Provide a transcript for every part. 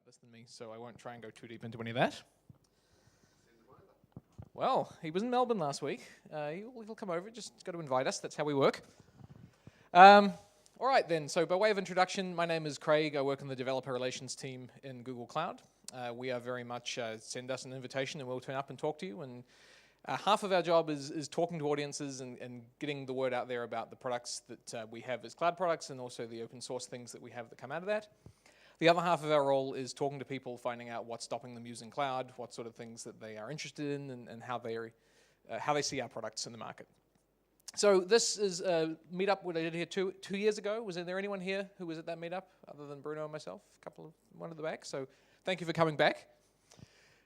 this than me, so I won't try and go too deep into any of that. Well, he was in Melbourne last week. He'll come over, just got to invite us. That's how we work. All right then, so by way of introduction, my name is Craig. I work on the developer relations team in Google Cloud. We are very much, send us an invitation and we'll turn up and talk to you. And half of our job is talking to audiences and getting the word out there about the products that we have as cloud products and also the open source things that we have that come out of that. The other half of our role is talking to people, finding out what's stopping them using cloud, what sort of things that they are interested in, and how they see our products in the market. So this is a meetup what I did here two years ago. Was there anyone here who was at that meetup other than Bruno and myself? One at the back. So thank you for coming back.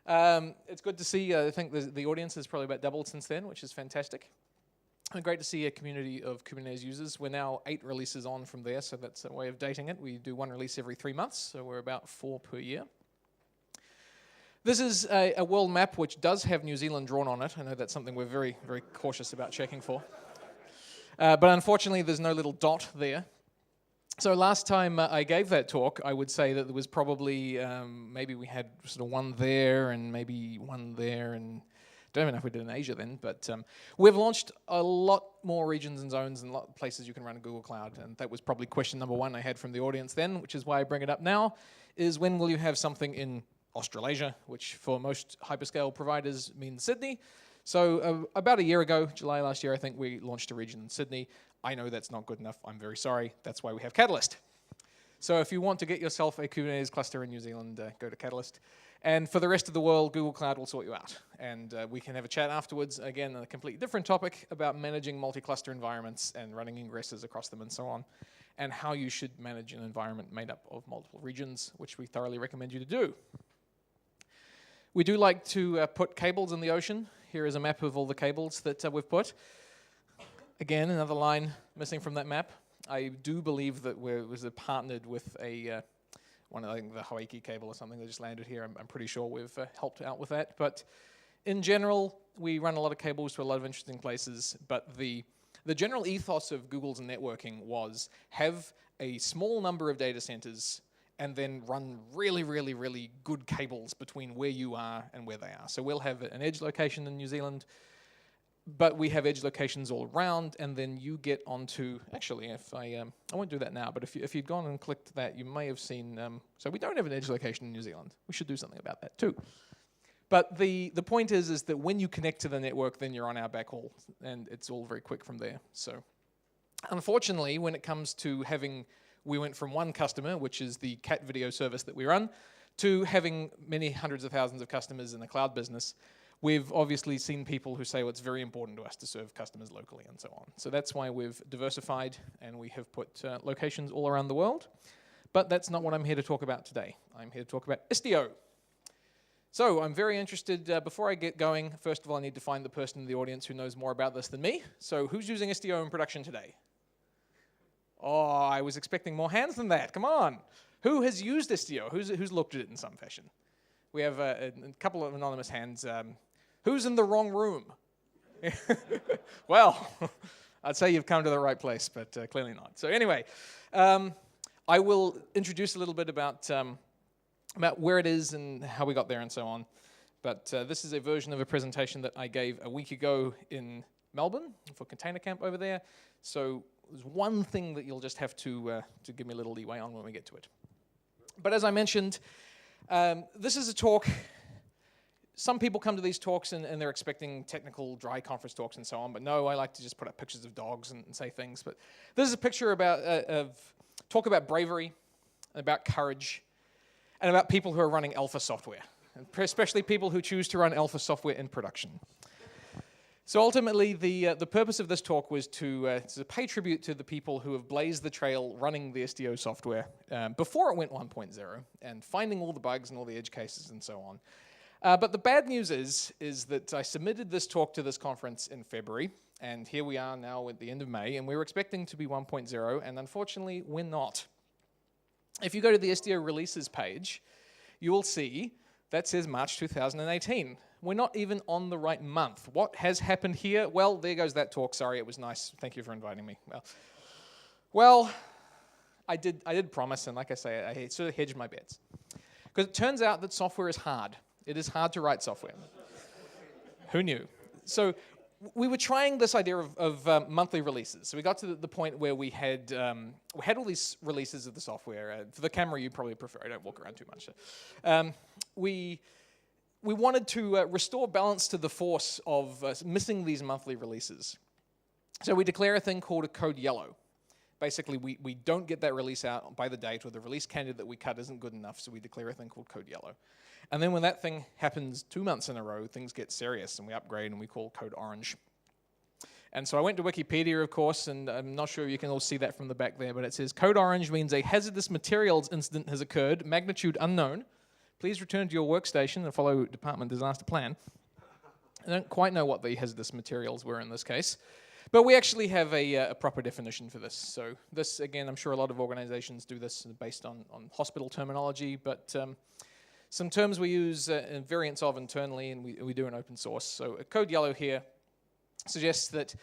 It's good to see. I think the audience has probably about doubled since then, which is fantastic. And great to see a community of Kubernetes users. We're now 8 releases on from there, so that's a way of dating it. We do 1 release every 3 months, so we're about 4 per year. This is a world map which does have New Zealand drawn on it. I know that's something we're very, very cautious about checking for. But unfortunately, there's no little dot there. So last time I gave that talk, I would say that there was probably, maybe we had sort of 1 there and maybe 1 there, and don't even know if we did in Asia then, but we've launched a lot more regions and zones and a lot of places you can run in Google Cloud, and that was probably question number 1 I had from the audience then, which is why I bring it up now, is when will you have something in Australasia, which for most hyperscale providers means Sydney. So about a year ago, July last year, I think we launched a region in Sydney. I know that's not good enough. I'm very sorry. That's why we have Catalyst. So if you want to get yourself a Kubernetes cluster in New Zealand, go to Catalyst. And for the rest of the world, Google Cloud will sort you out. And we can have a chat afterwards, again, on a completely different topic about managing multi-cluster environments and running ingresses across them and so on, and how you should manage an environment made up of multiple regions, which we thoroughly recommend you to do. We do like to put cables in the ocean. Here is a map of all the cables that we've put. Again, another line missing from that map. I do believe that we was partnered with one of the Hawaii cable or something that just landed here. I'm pretty sure we've helped out with that. But in general, we run a lot of cables to a lot of interesting places. But the general ethos of Google's networking was have a small number of data centers and then run really, really, really good cables between where you are and where they are. So we'll have an edge location in New Zealand, but we have edge locations all around, and then you get onto, actually, if I won't do that now, but if you'd gone and clicked that, you may have seen, so we don't have an edge location in New Zealand. We should do something about that too. But the point is that when you connect to the network, then you're on our backhaul, and it's all very quick from there. So unfortunately, when it comes to we went from 1 customer, which is the cat video service that we run, to having many hundreds of thousands of customers in the cloud business. We've obviously seen people who say, well, it's very important to us to serve customers locally and so on. So that's why we've diversified and we have put locations all around the world. But that's not what I'm here to talk about today. I'm here to talk about Istio. So I'm very interested, before I get going, first of all, I need to find the person in the audience who knows more about this than me. So who's using Istio in production today? Oh, I was expecting more hands than that. Come on. Who has used Istio? Who's looked at it in some fashion? We have a couple of anonymous hands. Who's in the wrong room? Well, I'd say you've come to the right place, but clearly not. So anyway, I will introduce a little bit about where it is and how we got there and so on. But this is a version of a presentation that I gave a week ago in Melbourne for Container Camp over there. So there's one thing that you'll just have to give me a little leeway on when we get to it. But as I mentioned, this is a talk. Some people come to these talks and they're expecting technical, dry conference talks and so on. But no, I like to just put up pictures of dogs and say things. But this is a picture talk about bravery, about courage, and about people who are running alpha software, and especially people who choose to run alpha software in production. So ultimately, the purpose of this talk was to pay tribute to the people who have blazed the trail running the Istio software before it went 1.0 and finding all the bugs and all the edge cases and so on. But the bad news is that I submitted this talk to this conference in February, and here we are now at the end of May, and we were expecting to be 1.0, and unfortunately, we're not. If you go to the Istio releases page, you will see that says March 2018. We're not even on the right month. What has happened here? Well, there goes that talk. Sorry, it was nice. Thank you for inviting me. Well, I did promise, and like I say, I sort of hedged my bets. Because it turns out that software is hard. It is hard to write software. Who knew? So we were trying this idea of monthly releases. So we got to the point where we had all these releases of the software. For the camera, you probably prefer. I don't walk around too much. We wanted to restore balance to the force of missing these monthly releases. So we declare a thing called a code yellow. Basically, we don't get that release out by the date, or the release candidate that we cut isn't good enough, so we declare a thing called code yellow. And then when that thing happens 2 months in a row, things get serious, and we upgrade, and we call code orange. And so I went to Wikipedia, of course, and I'm not sure if you can all see that from the back there, but it says, code orange means a hazardous materials incident has occurred, magnitude unknown. Please return to your workstation and follow department disaster plan. I don't quite know what the hazardous materials were in this case. But we actually have a proper definition for this. So this, again, I'm sure a lot of organizations do this based on hospital terminology, but some terms we use variants of internally, and we do in open source. So a code yellow here suggests that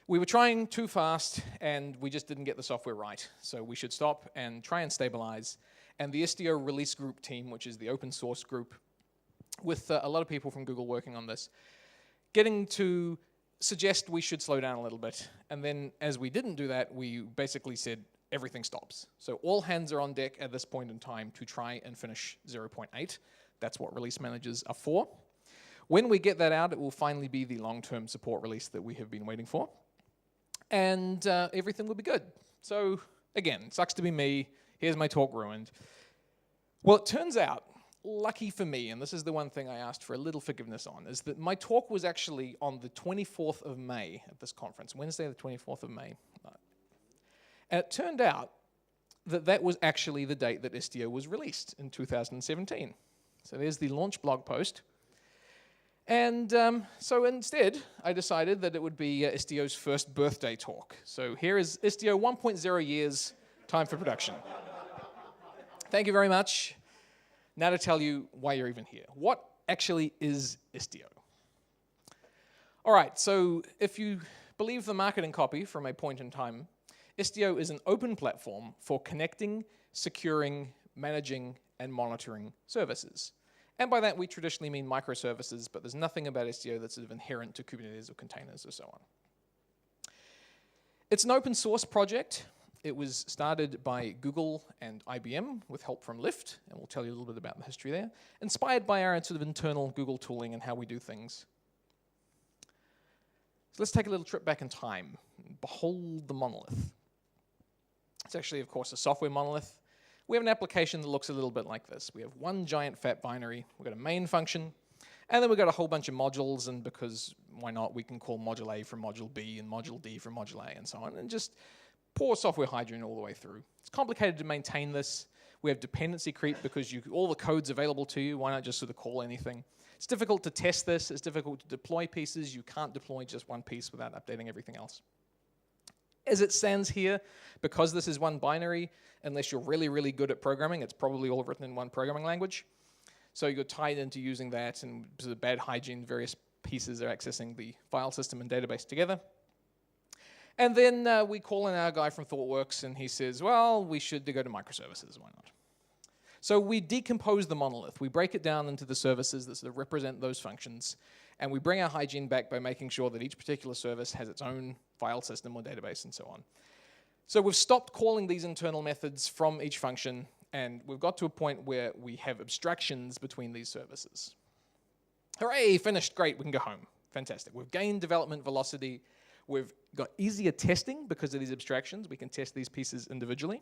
we were trying too fast, and we just didn't get the software right. So we should stop and try and stabilize. And the Istio release group team, which is the open source group, with a lot of people from Google working on this, getting to suggest we should slow down a little bit. And then as we didn't do that, we basically said everything stops. So all hands are on deck at this point in time to try and finish 0.8. That's what release managers are for. When we get that out, it will finally be the long-term support release that we have been waiting for. And everything will be good. So again, sucks to be me. Here's my talk ruined. Well, it turns out, lucky for me, and this is the one thing I asked for a little forgiveness on, is that my talk was actually on the 24th of May at this conference, Wednesday the 24th of May. And it turned out that that was actually the date that Istio was released in 2017. So there's the launch blog post. And so instead, I decided that it would be Istio's first birthday talk. So here is Istio 1.0 years, time for production. Thank you very much. Now to tell you why you're even here. What actually is Istio? All right, so if you believe the marketing copy from a point in time, Istio is an open platform for connecting, securing, managing, and monitoring services. And by that, we traditionally mean microservices, but there's nothing about Istio that's sort of inherent to Kubernetes or containers or so on. It's an open source project. It was started by Google and IBM with help from Lyft, and we'll tell you a little bit about the history there, inspired by our sort of internal Google tooling and how we do things. So let's take a little trip back in time. Behold the monolith. It's actually, of course, a software monolith. We have an application that looks a little bit like this. We have one giant fat binary. We've got a main function, and then we've got a whole bunch of modules, and because why not, we can call module A from module B and module D from module A and so on, and just pour software hygiene all the way through. It's complicated to maintain this. We have dependency creep because all the code's available to you. Why not just sort of call anything? It's difficult to test this. It's difficult to deploy pieces. You can't deploy just one piece without updating everything else. As it stands here, because this is one binary, unless you're really, really good at programming, it's probably all written in one programming language. So you're tied into using that, and sort of bad hygiene, various pieces are accessing the file system and database together. And then we call in our guy from ThoughtWorks, and he says, well, we should go to microservices, why not? So we decompose the monolith. We break it down into the services that sort of represent those functions, and we bring our hygiene back by making sure that each particular service has its own file system or database and so on. So we've stopped calling these internal methods from each function, and we've got to a point where we have abstractions between these services. Hooray, finished, great, we can go home. Fantastic. We've gained development velocity. We've got easier testing because of these abstractions. We can test these pieces individually.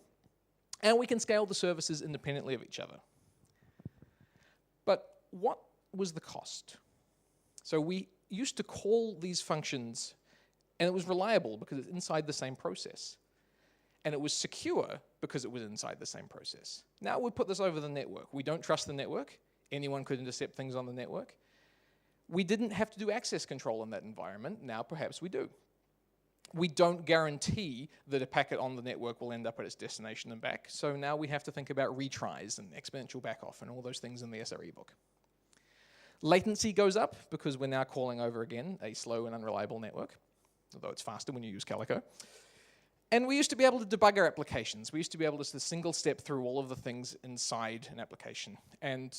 And we can scale the services independently of each other. But what was the cost? So we used to call these functions, and it was reliable because it's inside the same process. And it was secure because it was inside the same process. Now we put this over the network. We don't trust the network. Anyone could intercept things on the network. We didn't have to do access control in that environment. Now perhaps we do. We don't guarantee that a packet on the network will end up at its destination and back. So now we have to think about retries and exponential backoff and all those things in the SRE book. Latency goes up because we're now calling over again a slow and unreliable network, although it's faster when you use Calico. And we used to be able to debug our applications. We used to be able to just single step through all of the things inside an application. And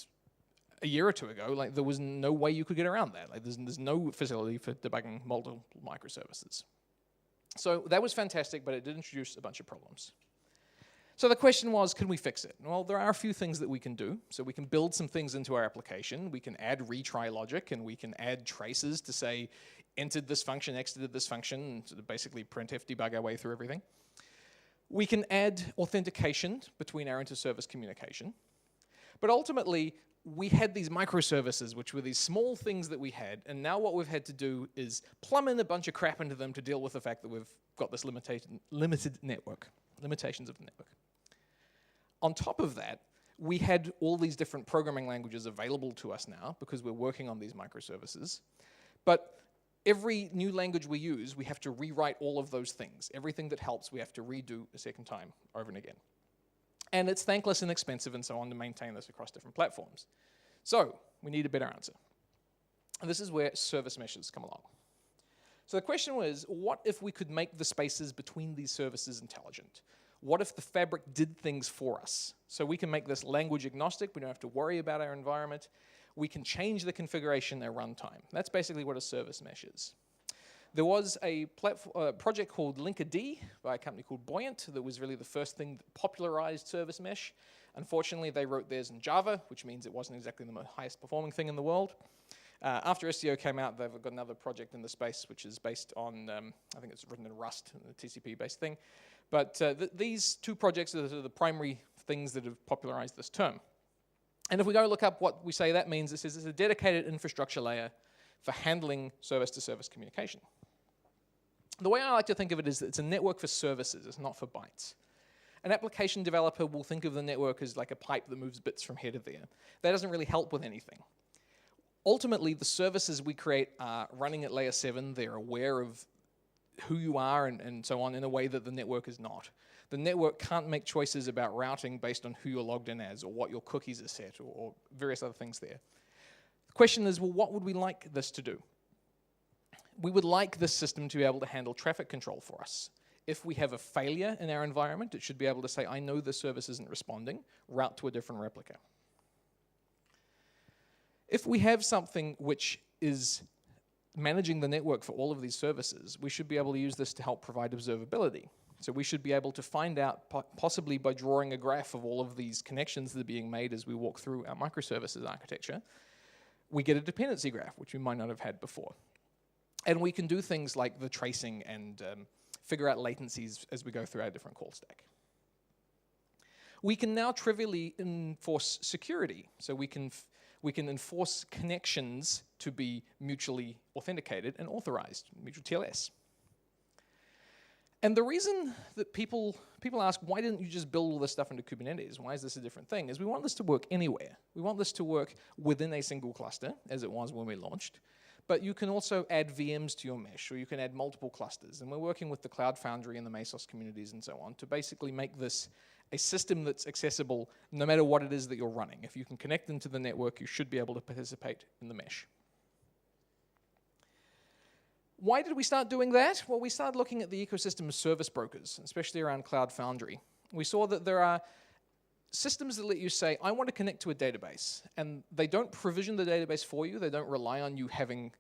a year or two ago, like, there was no way you could get around that. Like, there's no facility for debugging multiple microservices. So that was fantastic, but it did introduce a bunch of problems. So the question was, can we fix it? Well, there are a few things that we can do. So we can build some things into our application. We can add retry logic, and we can add traces to say, entered this function, exited this function, and sort of basically printf debug our way through everything. We can add authentication between our inter-service communication. But ultimately, we had these microservices, which were these small things that we had, and now what we've had to do is plumb in a bunch of crap into them to deal with the fact that we've got this limited network, limitations of the network. On top of that, we had all these different programming languages available to us now because we're working on these microservices. But every new language we use, we have to rewrite all of those things. Everything that helps, we have to redo a second time over and again. And it's thankless and expensive and so on to maintain this across different platforms. So we need a better answer. And this is where service meshes come along. So the question was, what if we could make the spaces between these services intelligent? What if the fabric did things for us? So we can make this language agnostic. We don't have to worry about our environment. We can change the configuration at runtime. That's basically what a service mesh is. There was a project called Linkerd by a company called Buoyant that was really the first thing that popularized service mesh. Unfortunately, they wrote theirs in Java, which means it wasn't exactly the highest performing thing in the world. After Istio came out, they've got another project in the space which is based on, I think it's written in Rust, a TCP-based thing. But these two projects are the primary things that have popularized this term. And if we go look up what we say that means, it says it's a dedicated infrastructure layer for handling service-to-service communication. The way I like to think of it is that it's a network for services, it's not for bytes. An application developer will think of the network as like a pipe that moves bits from here to there. That doesn't really help with anything. Ultimately, the services we create are running at layer 7. They're aware of who you are and so on in a way that the network is not. The network can't make choices about routing based on who you're logged in as or what your cookies are set or various other things there. The question is, well, what would we like this to do? We would like this system to be able to handle traffic control for us. If we have a failure in our environment, it should be able to say, I know the service isn't responding, route to a different replica. If we have something which is managing the network for all of these services, we should be able to use this to help provide observability. So we should be able to find out, possibly by drawing a graph of all of these connections that are being made as we walk through our microservices architecture, we get a dependency graph, which we might not have had before. And we can do things like the tracing and figure out latencies as we go through our different call stack. We can now trivially enforce security. So we can enforce connections to be mutually authenticated and authorized, mutual TLS. And the reason that people ask, why didn't you just build all this stuff into Kubernetes? Why is this a different thing? Is we want this to work anywhere. We want this to work within a single cluster, as it was when we launched. But you can also add VMs to your mesh, or you can add multiple clusters. And we're working with the Cloud Foundry and the Mesos communities and so on to basically make this a system that's accessible no matter what it is that you're running. If you can connect into the network, you should be able to participate in the mesh. Why did we start doing that? Well, we started looking at the ecosystem of service brokers, especially around Cloud Foundry. We saw that there are systems that let you say, I want to connect to a database, and they don't provision the database for you. They don't rely on you having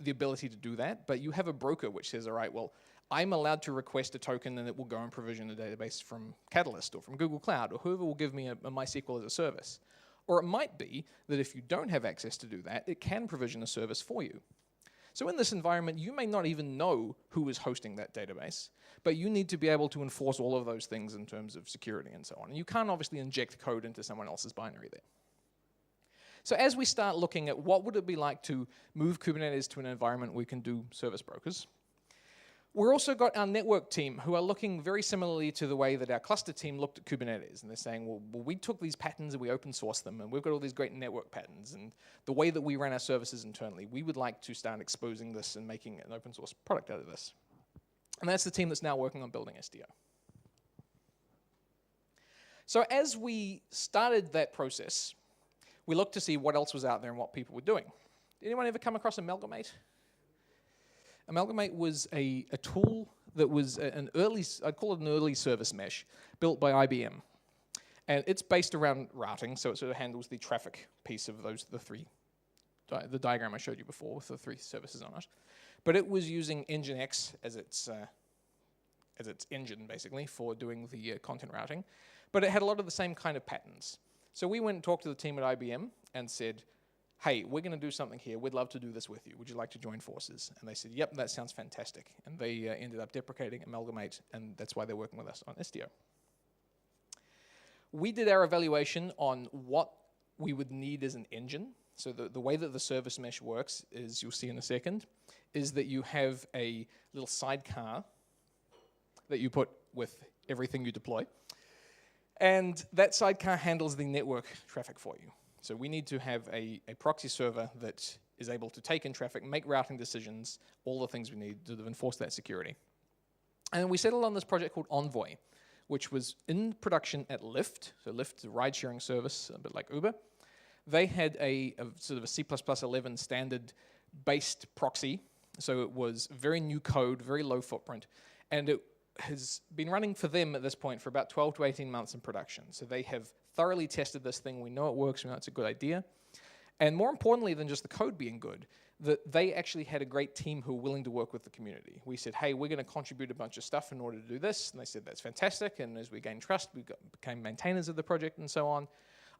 the ability to do that, but you have a broker which says, all right, well, I'm allowed to request a token and it will go and provision a database from Catalyst or from Google Cloud or whoever will give me a MySQL as a service. Or it might be that if you don't have access to do that, it can provision a service for you. So in this environment, you may not even know who is hosting that database, but you need to be able to enforce all of those things in terms of security and so on. And you can't obviously inject code into someone else's binary there. So as we start looking at what would it be like to move Kubernetes to an environment where we can do service brokers, we've also got our network team who are looking very similarly to the way that our cluster team looked at Kubernetes. And they're saying, well, we took these patterns and we open sourced them, and we've got all these great network patterns. And the way that we ran our services internally, we would like to start exposing this and making an open source product out of this. And that's the team that's now working on building Istio. So as we started that process, we looked to see what else was out there and what people were doing. Did anyone ever come across Amalgamate? Amalgamate was a tool that was I'd call it an early service mesh, built by IBM. And it's based around routing, so it sort of handles the traffic piece of the diagram I showed you before with the 3 services on it. But it was using Nginx as its engine, basically, for doing the content routing. But it had a lot of the same kind of patterns. So we went and talked to the team at IBM and said, hey, we're going to do something here. We'd love to do this with you. Would you like to join forces? And they said, yep, that sounds fantastic. And they ended up deprecating Amalgamate, and that's why they're working with us on Istio. We did our evaluation on what we would need as an engine. So the way that the service mesh works is, you'll see in a second, is that you have a little sidecar that you put with everything you deploy. And that sidecar handles the network traffic for you. So we need to have a proxy server that is able to take in traffic, make routing decisions, all the things we need to enforce that security. And we settled on this project called Envoy, which was in production at Lyft. So Lyft is a ride-sharing service, a bit like Uber. They had a sort of a C++11 standard-based proxy. So it was very new code, very low footprint. And it has been running for them at this point for about 12 to 18 months in production. So they have thoroughly tested this thing. We know it works. We know it's a good idea. And more importantly than just the code being good, that they actually had a great team who were willing to work with the community. We said, hey, we're going to contribute a bunch of stuff in order to do this. And they said, that's fantastic. And as we gained trust, we became maintainers of the project and so on.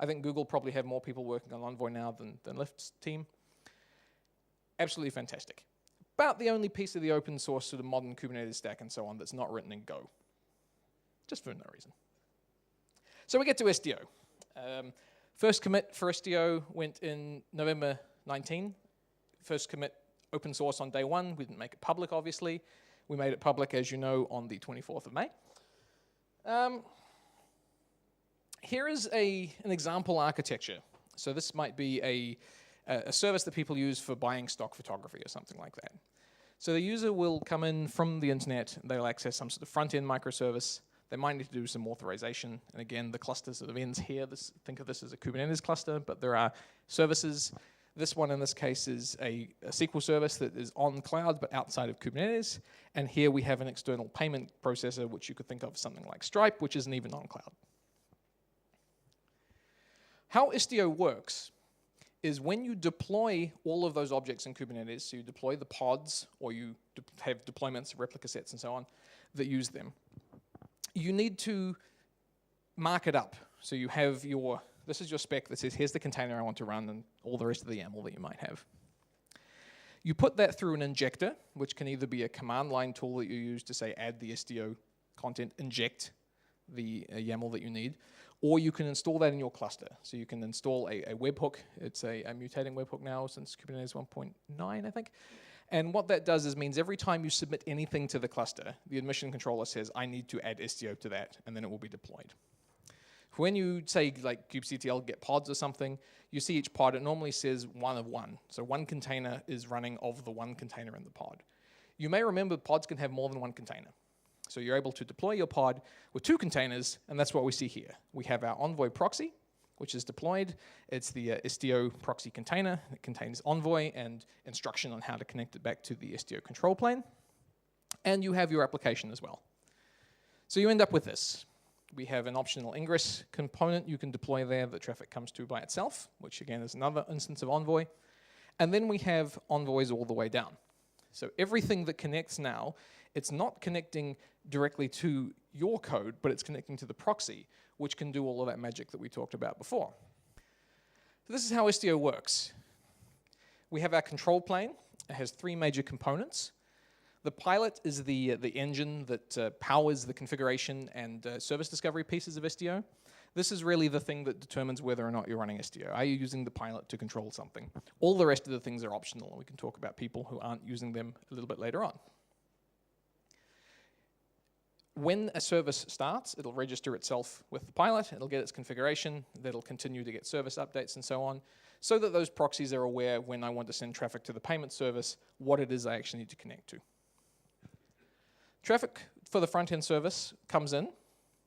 I think Google probably have more people working on Envoy now than Lyft's team. Absolutely fantastic. About the only piece of the open source sort of modern Kubernetes stack and so on that's not written in Go. Just for no reason. So we get to Istio. First commit for Istio went in November 19. First commit open source on day 1. We didn't make it public, obviously. We made it public, as you know, on the 24th of May. Here is an example architecture. So this might be a service that people use for buying stock photography or something like that. So the user will come in from the internet, they'll access some sort of front-end microservice, they might need to do some authorization, and again, the cluster sort of ends here. Think of this as a Kubernetes cluster, but there are services. This one in this case is a SQL service that is on cloud, but outside of Kubernetes, and here we have an external payment processor, which you could think of something like Stripe, which isn't even on cloud. How Istio works is when you deploy all of those objects in Kubernetes, so you deploy the pods, or you have deployments, replica sets, and so on, that use them, you need to mark it up. So you have this is your spec that says, here's the container I want to run, and all the rest of the YAML that you might have. You put that through an injector, which can either be a command line tool that you use to say, add the Istio content, inject the YAML that you need, or you can install that in your cluster. So you can install a webhook. It's a mutating webhook now since Kubernetes 1.9, I think. And what that does is means every time you submit anything to the cluster, the admission controller says, I need to add Istio to that, and then it will be deployed. When you say, like kubectl get pods or something, you see each pod, it normally says 1 of 1. So one container is running of the one container in the pod. You may remember pods can have more than one container. So you're able to deploy your pod with 2 containers, and that's what we see here. We have our Envoy proxy, which is deployed. It's the Istio proxy container. It contains Envoy and instruction on how to connect it back to the Istio control plane. And you have your application as well. So you end up with this. We have an optional ingress component you can deploy there that traffic comes to by itself, which again is another instance of Envoy. And then we have envoys all the way down. So everything that connects now, it's not connecting directly to your code, but it's connecting to the proxy, which can do all of that magic that we talked about before. So this is how Istio works. We have our control plane. It has 3 major components. The pilot is the engine that powers the configuration and service discovery pieces of Istio. This is really the thing that determines whether or not you're running Istio. Are you using the pilot to control something? All the rest of the things are optional, and we can talk about people who aren't using them a little bit later on. When a service starts, it'll register itself with the pilot, it'll get its configuration, that'll continue to get service updates and so on, so that those proxies are aware when I want to send traffic to the payment service, what it is I actually need to connect to. Traffic for the front-end service comes in,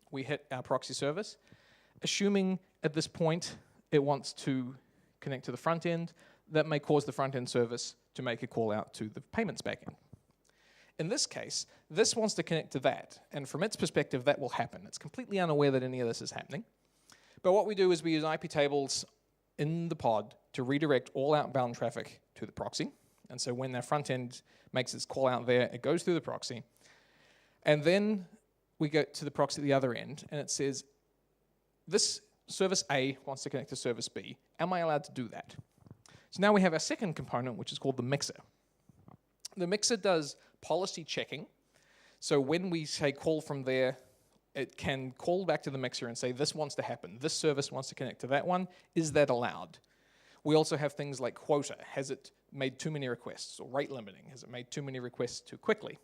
we hit our proxy service, assuming at this point it wants to connect to the front end, that may cause the front-end service to make a call out to the payments backend. In this case, this wants to connect to that, and from its perspective, that will happen. It's completely unaware that any of this is happening. But what we do is we use IP tables in the pod to redirect all outbound traffic to the proxy. And so when their front end makes its call out there, it goes through the proxy. And then we go to the proxy at the other end, and it says, this service A wants to connect to service B. Am I allowed to do that? So now we have our second component, which is called the mixer. The mixer does policy checking. So when we say call from there, it can call back to the mixer and say, this wants to happen. This service wants to connect to that one. Is that allowed? We also have things like quota. Has it made too many requests? Or rate limiting. Has it made too many requests too quickly?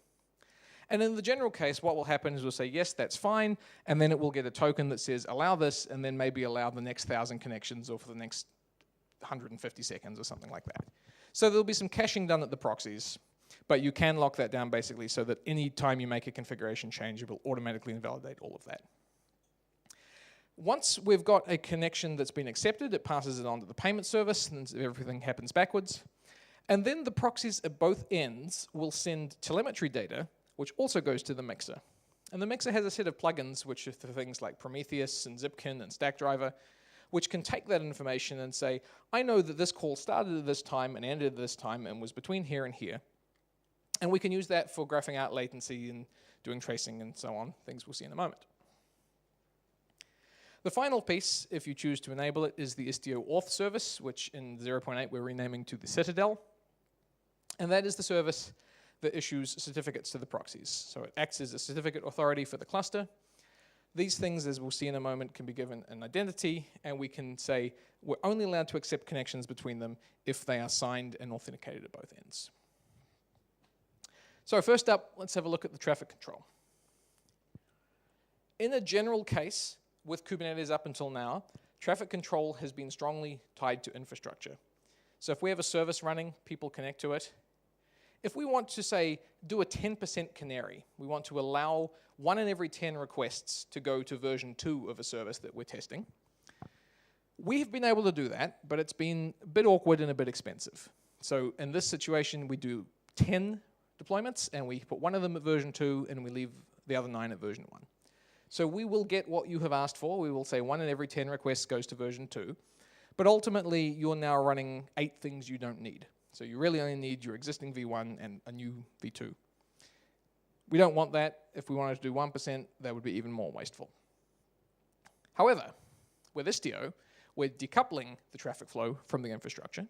And in the general case, what will happen is we'll say, yes, that's fine. And then it will get a token that says, allow this, and then maybe allow the next 1,000 connections or for the next 150 seconds or something like that. So there'll be some caching done at the proxies. But you can lock that down basically so that any time you make a configuration change, it will automatically invalidate all of that. Once we've got a connection that's been accepted, it passes it on to the payment service, and everything happens backwards. And then the proxies at both ends will send telemetry data, which also goes to the mixer. And the mixer has a set of plugins, which are for things like Prometheus and Zipkin and Stackdriver, which can take that information and say, I know that this call started at this time and ended at this time and was between here and here. And we can use that for graphing out latency and doing tracing and so on, things we'll see in a moment. The final piece, if you choose to enable it, is the Istio auth service, which in 0.8 we're renaming to the Citadel. And that is the service that issues certificates to the proxies. So it acts as a certificate authority for the cluster. These things, as we'll see in a moment, can be given an identity, and we can say we're only allowed to accept connections between them if they are signed and authenticated at both ends. So first up, let's have a look at the traffic control. In a general case, with Kubernetes up until now, traffic control has been strongly tied to infrastructure. So if we have a service running, people connect to it. If we want to, say, do a 10% canary, we want to allow 1 in every 10 requests to go to version 2 of a service that we're testing. We've been able to do that, but it's been a bit awkward and a bit expensive. So in this situation, we do 10 deployments, and we put 1 of them at version 2, and we leave the other 9 at version 1. So we will get what you have asked for. We will say 1 in every 10 requests goes to version 2. But ultimately, you're now running 8 things you don't need. So you really only need your existing V1 and a new V2. We don't want that. If we wanted to do 1%, that would be even more wasteful. However, with Istio, we're decoupling the traffic flow from the infrastructure.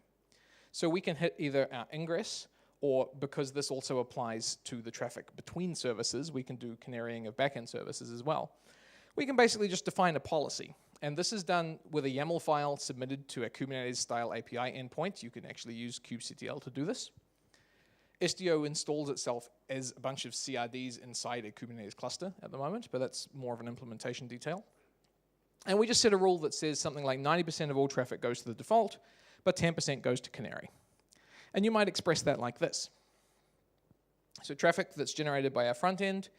So we can hit either our ingress, or because this also applies to the traffic between services, we can do canarying of backend services as well. We can basically just define a policy. And this is done with a YAML file submitted to a Kubernetes-style API endpoint. You can actually use kubectl to do this. Istio installs itself as a bunch of CRDs inside a Kubernetes cluster at the moment, but that's more of an implementation detail. And we just set a rule that says something like 90% of all traffic goes to the default, but 10% goes to canary. And you might express that like this. So traffic that's generated by our front end,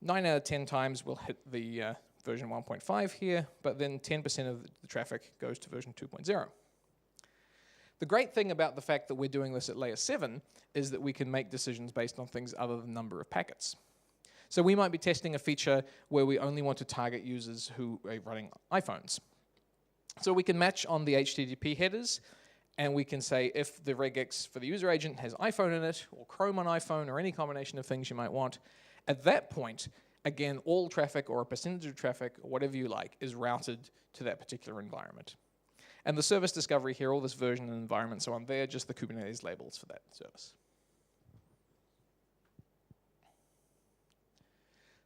9 out of 10 times will hit the version 1.5 here, but then 10% of the traffic goes to version 2.0. The great thing about the fact that we're doing this at layer 7 is that we can make decisions based on things other than number of packets. So we might be testing a feature where we only want to target users who are running iPhones. So we can match on the HTTP headers, and we can say if the regex for the user agent has iPhone in it, or Chrome on iPhone, or any combination of things you might want, at that point, again, all traffic or a percentage of traffic, or whatever you like, is routed to that particular environment. And the service discovery here, all this version and environment, so on, they're just the Kubernetes labels for that service.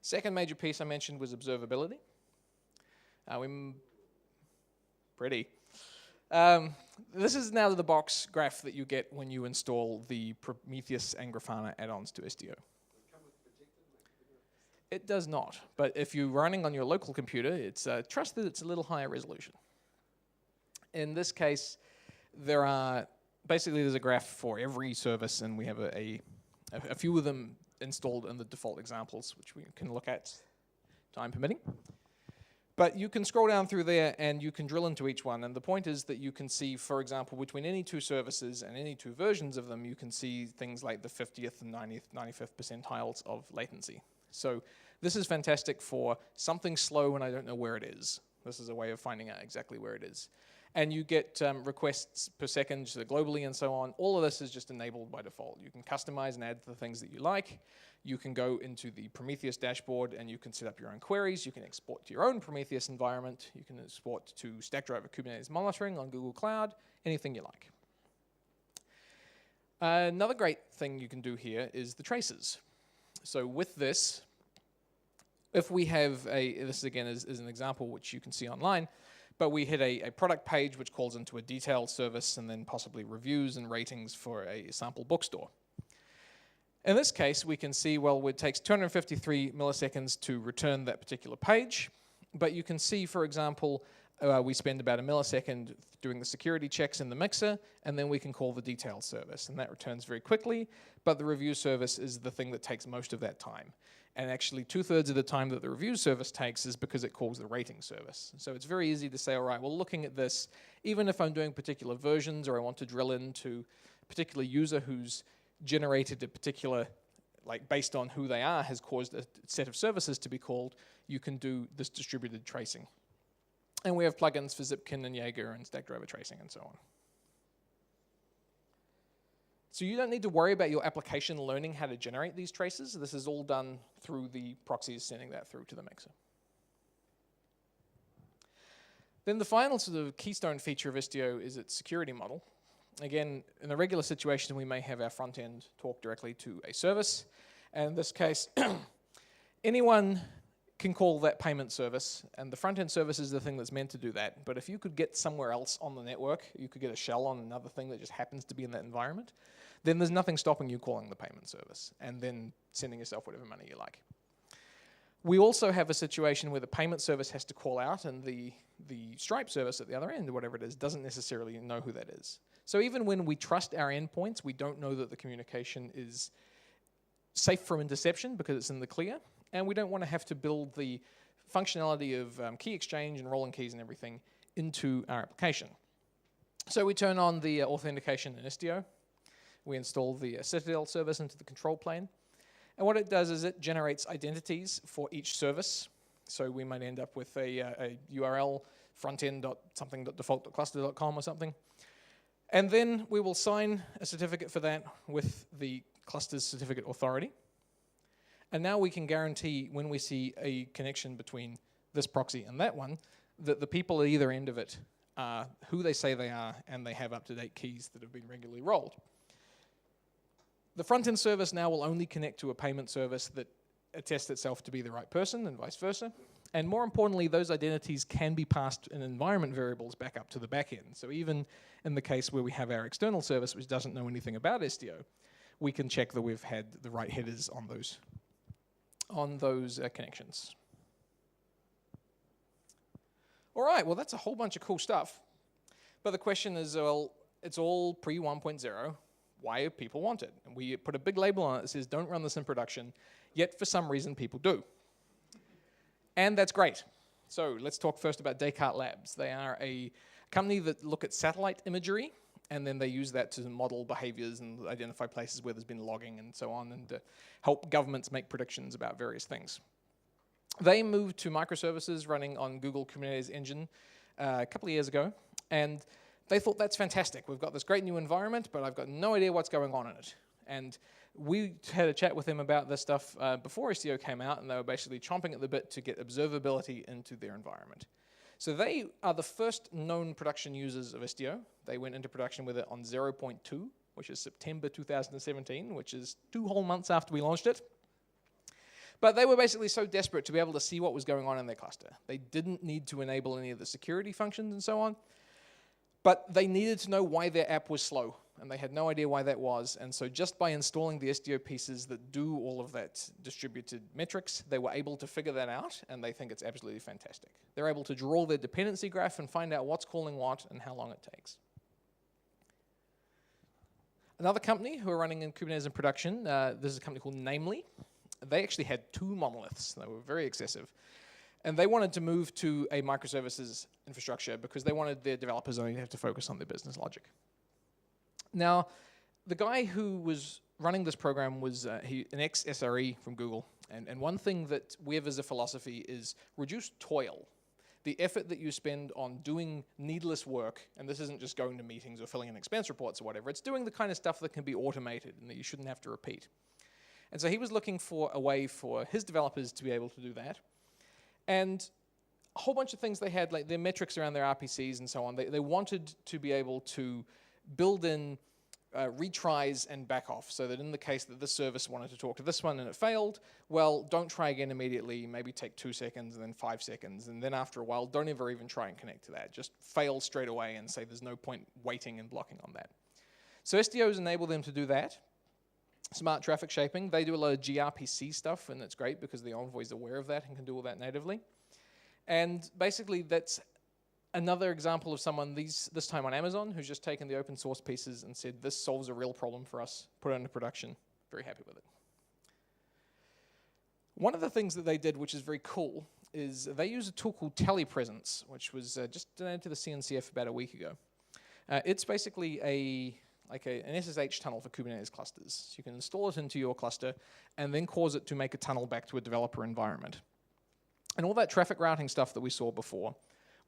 Second major piece I mentioned was observability. This is now the box graph that you get when you install the Prometheus and Grafana add-ons to Istio. It does not, but if you're running on your local computer, it's trust that it's a little higher resolution. In this case, there's a graph for every service, and we have a few of them installed in the default examples, which we can look at, time permitting. But you can scroll down through there and you can drill into each one. And the point is that you can see, for example, between any two services and any two versions of them, you can see things like the 50th and 90th, 95th percentiles of latency. So this is fantastic for something slow and I don't know where it is. This is a way of finding out exactly where it is. And you get requests per second globally and so on. All of this is just enabled by default. You can customize and add the things that you like. You can go into the Prometheus dashboard and you can set up your own queries. You can export to your own Prometheus environment. You can export to Stackdriver Kubernetes monitoring on Google Cloud, anything you like. Another great thing you can do here is the traces. So with this, if we have this again is an example which you can see online, but we hit a product page which calls into a detailed service and then possibly reviews and ratings for a sample bookstore. In this case, we can see, well, it takes 253 milliseconds to return that particular page, but you can see, for example, we spend about a millisecond doing the security checks in the mixer, and then we can call the detailed service, and that returns very quickly, but the review service is the thing that takes most of that time. And actually, 2/3 of the time that the review service takes is because it calls the rating service. So it's very easy to say, all right, well, looking at this, even if I'm doing particular versions or I want to drill into a particular user who's generated a particular, like based on who they are, has caused a set of services to be called, you can do this distributed tracing. And we have plugins for Zipkin and Jaeger and Stackdriver tracing and so on. So you don't need to worry about your application learning how to generate these traces. This is all done through the proxies sending that through to the mixer. Then the final sort of keystone feature of Istio is its security model. Again, in a regular situation, we may have our front end talk directly to a service. And in this case, anyone can call that payment service, and the front end service is the thing that's meant to do that. But if you could get somewhere else on the network, you could get a shell on another thing that just happens to be in that environment, then there's nothing stopping you calling the payment service and then sending yourself whatever money you like. We also have a situation where the payment service has to call out and the Stripe service at the other end, or whatever it is, doesn't necessarily know who that is. So even when we trust our endpoints, we don't know that the communication is safe from interception because it's in the clear, and we don't want to have to build the functionality of key exchange and rolling keys and everything into our application. So we turn on the authentication in Istio. We install the Citadel service into the control plane. And what it does is it generates identities for each service. So we might end up with a URL frontend.something.default.cluster.com or something. And then we will sign a certificate for that with the cluster's certificate authority. And now we can guarantee when we see a connection between this proxy and that one, that the people at either end of it are who they say they are, and they have up-to-date keys that have been regularly rolled. The front-end service now will only connect to a payment service that attests itself to be the right person and vice versa. And more importantly, those identities can be passed in environment variables back up to the back end. So even in the case where we have our external service which doesn't know anything about Istio, we can check that we've had the right headers on those connections. All right, well, that's a whole bunch of cool stuff. But the question is, well, it's all pre-1.0. Why do people want it? And we put a big label on it that says, don't run this in production, yet for some reason people do. And that's great. So let's talk first about Descartes Labs. They are a company that look at satellite imagery, and then they use that to model behaviors and identify places where there's been logging and so on, and help governments make predictions about various things. They moved to microservices running on Google Kubernetes engine a couple of years ago, and they thought, that's fantastic. We've got this great new environment, but I've got no idea what's going on in it. And we had a chat with them about this stuff before Istio came out, and they were basically chomping at the bit to get observability into their environment. So they are the first known production users of Istio. They went into production with it on 0.2, which is September 2017, which is 2 whole months after we launched it. But they were basically so desperate to be able to see what was going on in their cluster. They didn't need to enable any of the security functions and so on, but they needed to know why their app was slow, and they had no idea why that was. And so just by installing the Istio pieces that do all of that distributed metrics, they were able to figure that out, and they think it's absolutely fantastic. They're able to draw their dependency graph and find out what's calling what and how long it takes. Another company who are running in Kubernetes in production, this is a company called Namely. They actually had 2 monoliths. They were very excessive. And they wanted to move to a microservices infrastructure because they wanted their developers only to have to focus on their business logic. Now, the guy who was running this program was an ex-SRE from Google. And one thing that we have as a philosophy is reduce toil. The effort that you spend on doing needless work, and this isn't just going to meetings or filling in expense reports or whatever, it's doing the kind of stuff that can be automated and that you shouldn't have to repeat. And so he was looking for a way for his developers to be able to do that. And a whole bunch of things they had, like their metrics around their RPCs and so on, they wanted to be able to build in retries and back off, so that in the case that this service wanted to talk to this one and it failed, well, don't try again immediately, maybe take 2 seconds and then 5 seconds, and then after a while, don't ever even try and connect to that. Just fail straight away and say there's no point waiting and blocking on that. So Istios enable them to do that. Smart traffic shaping, they do a lot of gRPC stuff, and that's great because the Envoy is aware of that and can do all that natively. And basically that's another example of someone, this time on Amazon, who's just taken the open source pieces and said, this solves a real problem for us, put it into production, very happy with it. One of the things that they did, which is very cool, is they use a tool called telepresence, which was just donated to the CNCF about a week ago. It's basically an SSH tunnel for Kubernetes clusters. So you can install it into your cluster and then cause it to make a tunnel back to a developer environment. And all that traffic routing stuff that we saw before,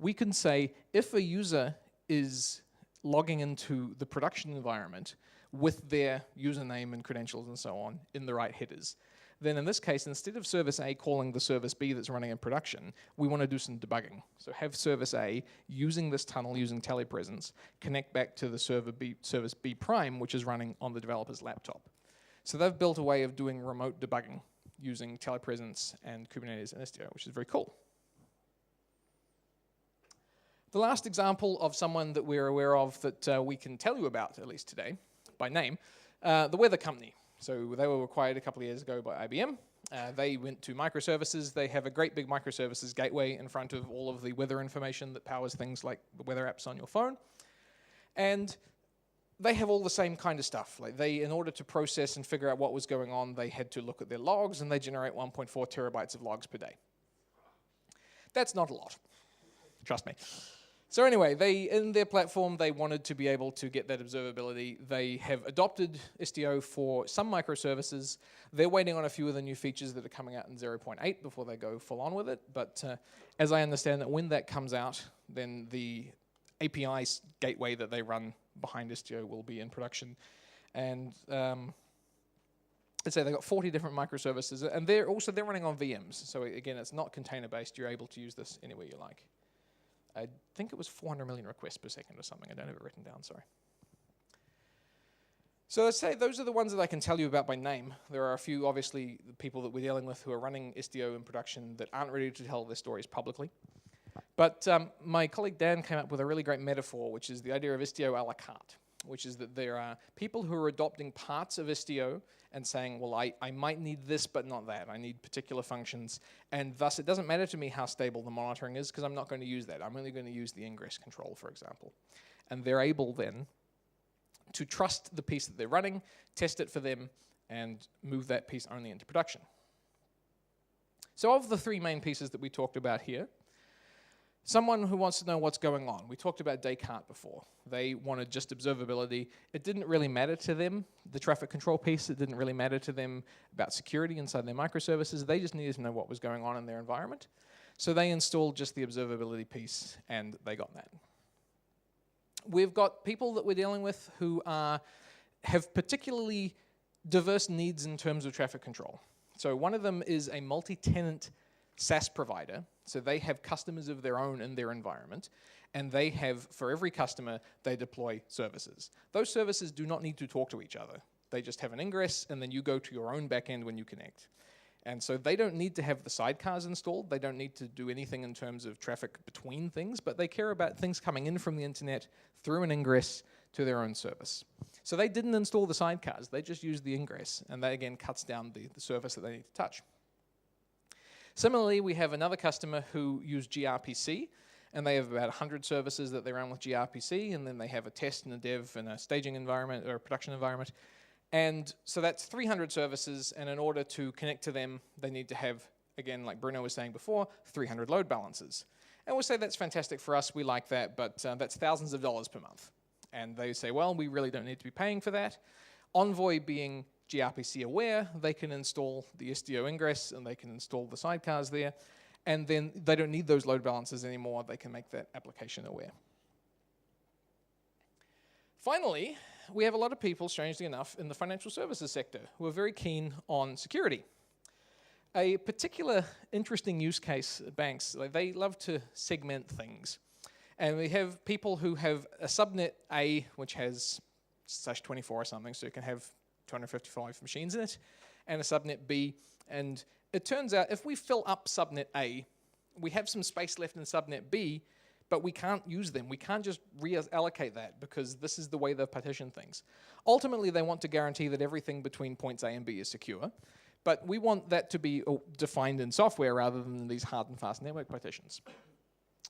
we can say if a user is logging into the production environment with their username and credentials and so on in the right headers, then in this case, instead of service A calling the service B that's running in production, we want to do some debugging. So have service A, using this tunnel, using telepresence, connect back to the service B prime, which is running on the developer's laptop. So they've built a way of doing remote debugging using telepresence and Kubernetes and Istio, which is very cool. The last example of someone that we're aware of that we can tell you about, at least today, by name, the weather company. So they were acquired a couple of years ago by IBM. They went to microservices. They have a great big microservices gateway in front of all of the weather information that powers things like the weather apps on your phone. And they have all the same kind of stuff. Like in order to process and figure out what was going on, they had to look at their logs, and they generate 1.4 terabytes of logs per day. That's not a lot, trust me. So anyway, in their platform, they wanted to be able to get that observability. They have adopted Istio for some microservices. They're waiting on a few of the new features that are coming out in 0.8 before they go full on with it. But as I understand that when that comes out, then the API gateway that they run behind Istio will be in production. And let's say they've got 40 different microservices, and they're running on VMs. So again, it's not container-based. You're able to use this anywhere you like. I think it was 400 million requests per second or something. I don't have it written down, sorry. So let's say those are the ones that I can tell you about by name. There are a few, obviously, the people that we're dealing with who are running Istio in production that aren't ready to tell their stories publicly. But my colleague Dan came up with a really great metaphor, which is the idea of Istio a la carte, which is that there are people who are adopting parts of Istio and saying, well, I might need this, but not that. I need particular functions. And thus, it doesn't matter to me how stable the monitoring is, because I'm not going to use that. I'm only going to use the ingress control, for example. And they're able then to trust the piece that they're running, test it for them, and move that piece only into production. So of the 3 main pieces that we talked about here, someone who wants to know what's going on. We talked about Descartes before. They wanted just observability. It didn't really matter to them, the traffic control piece. It didn't really matter to them about security inside their microservices. They just needed to know what was going on in their environment. So they installed just the observability piece, and they got that. We've got people that we're dealing with who have particularly diverse needs in terms of traffic control. So one of them is a multi-tenant SaaS provider. So they have customers of their own in their environment, and they have, for every customer, they deploy services. Those services do not need to talk to each other. They just have an ingress, and then you go to your own backend when you connect. And so they don't need to have the sidecars installed. They don't need to do anything in terms of traffic between things, but they care about things coming in from the internet through an ingress to their own service. So they didn't install the sidecars. They just used the ingress, and that, again, cuts down the service that they need to touch. Similarly, we have another customer who used gRPC, and they have about 100 services that they run with gRPC, and then they have a test and a dev and a staging environment or a production environment. And so that's 300 services, and in order to connect to them, they need to have again, like Bruno was saying before, 300 load balancers. And we'll say that's fantastic for us, we like that, but that's thousands of dollars per month. And they say, well, we really don't need to be paying for that. Envoy being gRPC aware, they can install the Istio ingress and they can install the sidecars there, and then they don't need those load balancers anymore, they can make that application aware. Finally, we have a lot of people, strangely enough, in the financial services sector who are very keen on security. A particular interesting use case at banks, they love to segment things. And we have people who have a subnet A, which has /24 or something, so it can have 255 machines in it, and a subnet B. And it turns out if we fill up subnet A, we have some space left in subnet B, but we can't use them. We can't just reallocate that because this is the way they've partitioned things. Ultimately, they want to guarantee that everything between points A and B is secure, but we want that to be defined in software rather than these hard and fast network partitions.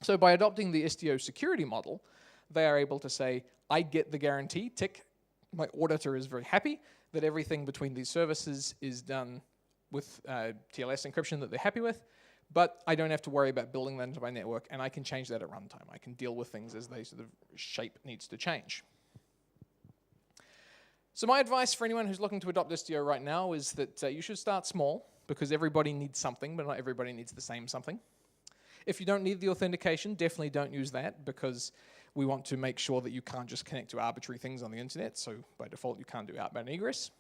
So by adopting the Istio security model, they are able to say, I get the guarantee, tick, my auditor is very happy that everything between these services is done with TLS encryption that they're happy with, but I don't have to worry about building that into my network, and I can change that at runtime. I can deal with things as they sort of shape needs to change. So my advice for anyone who's looking to adopt Istio right now is that you should start small, because everybody needs something, but not everybody needs the same something. If you don't need the authentication, definitely don't use that, because we want to make sure that you can't just connect to arbitrary things on the internet, so by default you can't do outbound egress.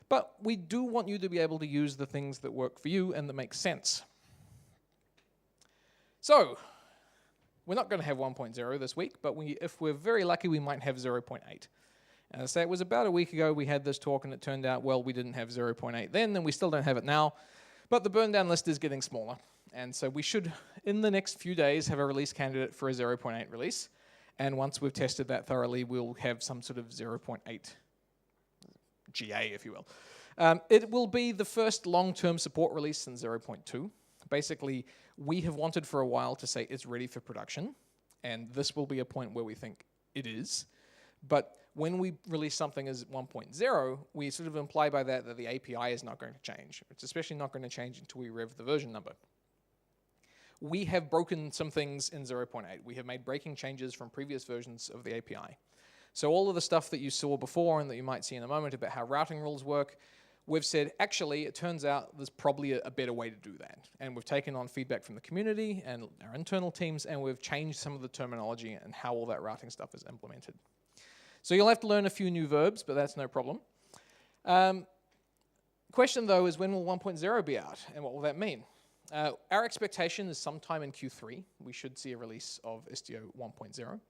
But we do want you to be able to use the things that work for you and that make sense. So, we're not going to have 1.0 this week, but if we're very lucky, we might have 0.8. And I say it was about a week ago we had this talk, and it turned out, well, we didn't have 0.8 then, and we still don't have it now. But the burn down list is getting smaller. And so we should, in the next few days, have a release candidate for a 0.8 release. And once we've tested that thoroughly, we'll have some sort of 0.8 GA, if you will. It will be the first long-term support release since 0.2. Basically, we have wanted for a while to say it's ready for production, and this will be a point where we think it is. But when we release something as 1.0, we sort of imply by that that the API is not going to change. It's especially not going to change until we rev the version number. We have broken some things in 0.8. We have made breaking changes from previous versions of the API. So all of the stuff that you saw before and that you might see in a moment about how routing rules work, we've said, actually, it turns out there's probably a better way to do that. And we've taken on feedback from the community and our internal teams, and we've changed some of the terminology and how all that routing stuff is implemented. So you'll have to learn a few new verbs, but that's no problem. Question, though, is when will 1.0 be out, and what will that mean? Our expectation is sometime in Q3. We should see a release of Istio 1.0.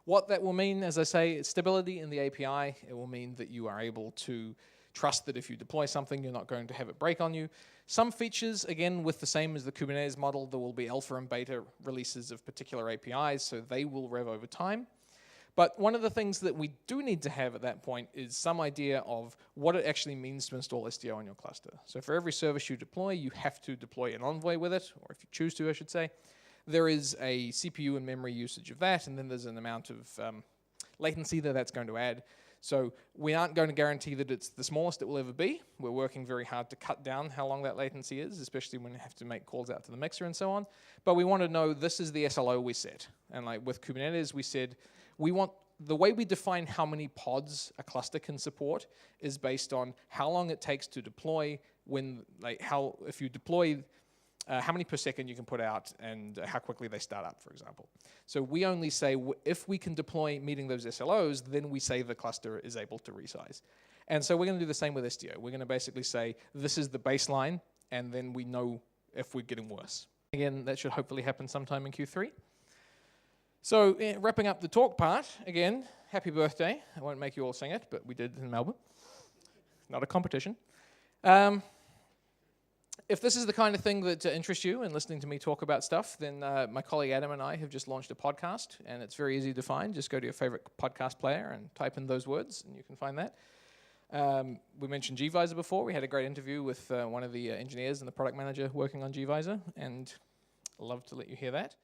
What that will mean, as I say, is stability in the API. It will mean that you are able to trust that if you deploy something, you're not going to have it break on you. Some features, again, with the same as the Kubernetes model, there will be alpha and beta releases of particular APIs, so they will rev over time. But one of the things that we do need to have at that point is some idea of what it actually means to install Istio on your cluster. So for every service you deploy, you have to deploy an Envoy with it, or if you choose to, I should say. There is a CPU and memory usage of that, and then there's an amount of latency that that's going to add. So we aren't going to guarantee that it's the smallest it will ever be. We're working very hard to cut down how long that latency is, especially when you have to make calls out to the mixer and so on. But we want to know this is the SLO we set. And like with Kubernetes, we said, we want the way we define how many pods a cluster can support is based on how long it takes to deploy, if you deploy, how many per second you can put out, and how quickly they start up, for example. So we only say if we can deploy meeting those SLOs, then we say the cluster is able to resize. And so we're going to do the same with Istio. We're going to basically say this is the baseline, and then we know if we're getting worse. Again, that should hopefully happen sometime in Q3. So wrapping up the talk part, again, happy birthday. I won't make you all sing it, but we did in Melbourne. Not a competition. If this is the kind of thing that interests you in listening to me talk about stuff, then my colleague Adam and I have just launched a podcast, and it's very easy to find. Just go to your favorite podcast player and type in those words, and you can find that. We mentioned gvisor before. We had a great interview with one of the engineers and the product manager working on gvisor, and I'd love to let you hear that.